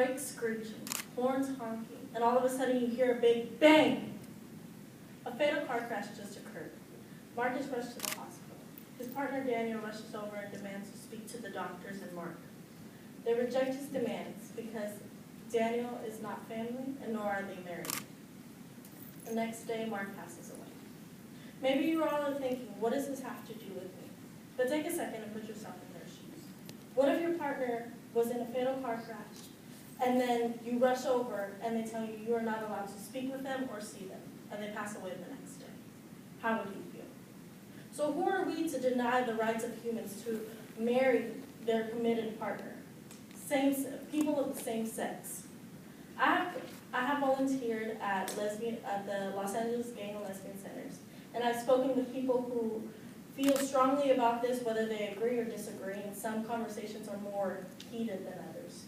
brakes screeching, horns honking, and all of a sudden you hear a big bang. A fatal car crash just occurred. Mark is rushed to the hospital. His partner Daniel rushes over and demands to speak to the doctors and Mark. They reject his demands because Daniel is not family and nor are they married. The next day, Mark passes away. Maybe you all are thinking, what does this have to do with me? But take a second and put yourself in their shoes. What if your partner was in a fatal car crash and then you rush over and they tell you you are not allowed to speak with them or see them and they pass away the next day? How would you feel? So who are we to deny the rights of humans to marry their committed partner? People of the same sex. I have volunteered at the Los Angeles Gay and Lesbian Centers, and I've spoken with people who feel strongly about this, whether they agree or disagree, and some conversations are more heated than others.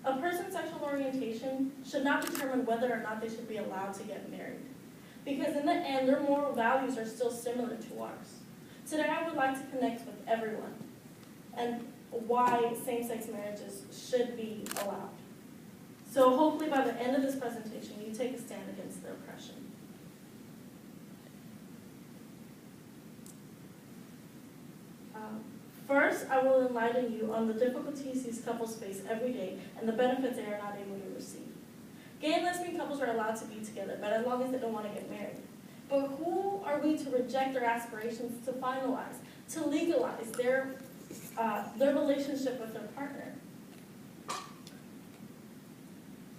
A person's sexual orientation should not determine whether or not they should be allowed to get married, because in the end, their moral values are still similar to ours. Today, I would like to connect with everyone and why same-sex marriages should be allowed. So hopefully by the end of this presentation, you take a stand against the oppression. First, I will enlighten you on the difficulties these couples face every day and the benefits they are not able to receive. Gay and lesbian couples are allowed to be together, but as long as they don't want to get married. But who are we to reject their aspirations to finalize, to legalize their relationship with their partner?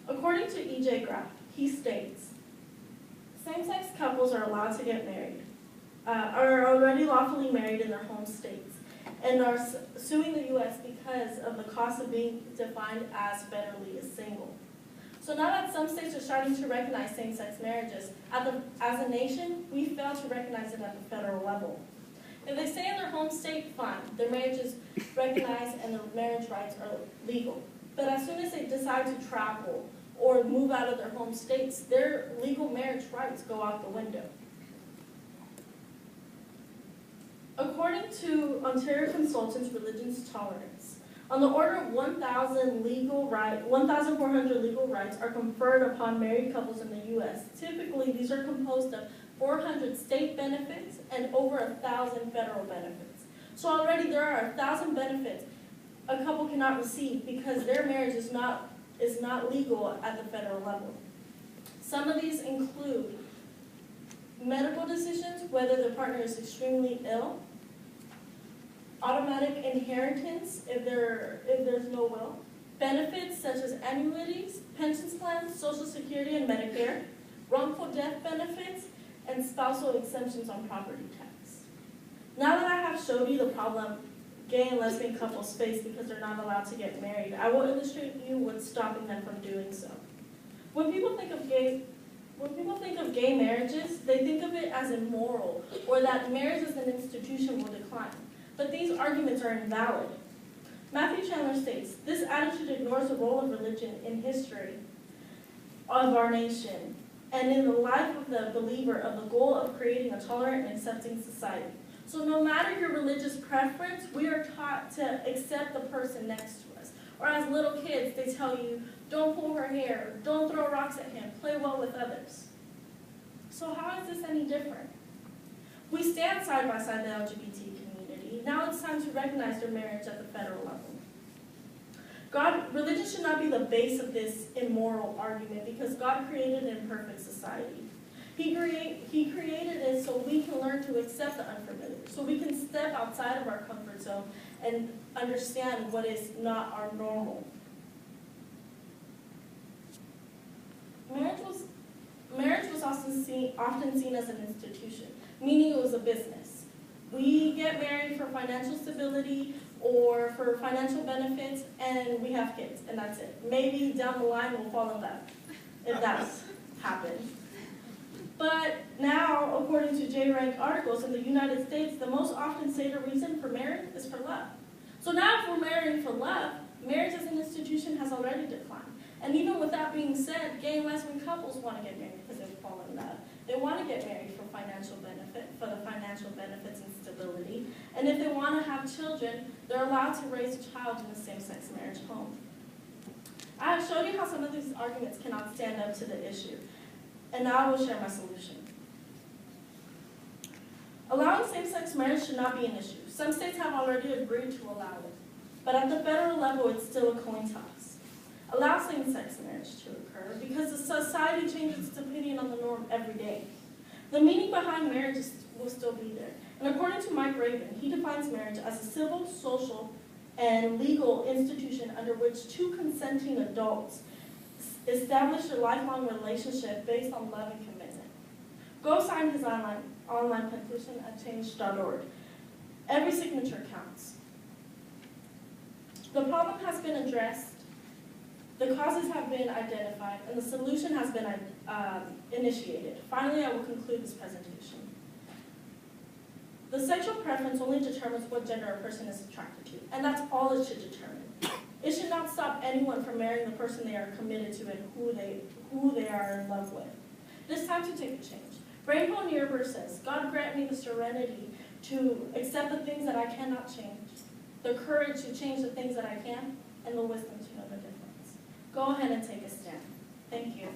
According to E.J. Graff, he states, same-sex couples are allowed to get married, are already lawfully married in their home states, and are suing the U.S. because of the cost of being defined as federally as single. So now that some states are starting to recognize same-sex marriages, as a nation, we fail to recognize it at the federal level. If they stay in their home state, fine, their marriage is recognized and their marriage rights are legal. But as soon as they decide to travel or move out of their home states, their legal marriage rights go out the window. According to Ontario Consultants Religions Tolerance, on the order of 1,400 legal rights are conferred upon married couples in the U.S. Typically, these are composed of 400 state benefits and over 1,000 federal benefits. So already there are 1,000 benefits a couple cannot receive because their marriage is not legal at the federal level. Some of these include medical decisions, whether the partner is extremely ill, automatic inheritance if there's no will, benefits such as annuities, pensions plans, Social Security and Medicare, wrongful death benefits, and spousal exemptions on property tax. Now that I have showed you the problem gay and lesbian couples face because they're not allowed to get married, I will illustrate you what's stopping them from doing so. When people think of gay marriages, they think of it as immoral or that marriage as an institution will decline. But these arguments are invalid. Matthew Chandler states, this attitude ignores the role of religion in history of our nation and in the life of the believer of the goal of creating a tolerant and accepting society. So no matter your religious preference, we are taught to accept the person next to us. Or as little kids, they tell you, don't pull her hair, don't throw rocks at him, play well with others. So how is this any different? We stand side by side the LGBT community. Now it's time to recognize their marriage at the federal level. Religion should not be the base of this immoral argument because God created an imperfect society. He created it so we can learn to accept the unfamiliar, so we can step outside of our comfort zone and understand what is not our normal. Marriage was often seen as an institution, meaning it was a business. We get married for financial stability or for financial benefits, and we have kids, and that's it. Maybe down the line we'll fall in love, if that's happened. But now, according to J-Rank articles in the United States, the most often stated reason for marriage is for love. So now if we're marrying for love, marriage as an institution has already declined. And even with that being said, gay and lesbian couples want to get married because they fall in love. They want to get married for financial benefit, for the financial benefits and stability. And if they want to have children, they're allowed to raise a child in a same-sex marriage home. I have showed you how some of these arguments cannot stand up to the issue. And now I will share my solution. Allowing same-sex marriage should not be an issue. Some states have already agreed to allow it. But at the federal level, it's still a coin toss. Allow same-sex marriage to occur because the society changes its opinion on the norm every day. The meaning behind marriage will still be there. And according to Mike Raven, he defines marriage as a civil, social, and legal institution under which two consenting adults establish a lifelong relationship based on love and commitment. Go sign his online petition at change.org. Every signature counts. The problem has been addressed, the causes have been identified, and the solution has been initiated. Finally, I will conclude this presentation. The sexual preference only determines what gender a person is attracted to, and that's all it should determine. It should not stop anyone from marrying the person they are committed to and who they are in love with. It is time to take a change. Rainbow Nearburn says, God grant me the serenity to accept the things that I cannot change, the courage to change the things that I can, and the wisdom to know the difference. Go ahead and take a stand. Thank you.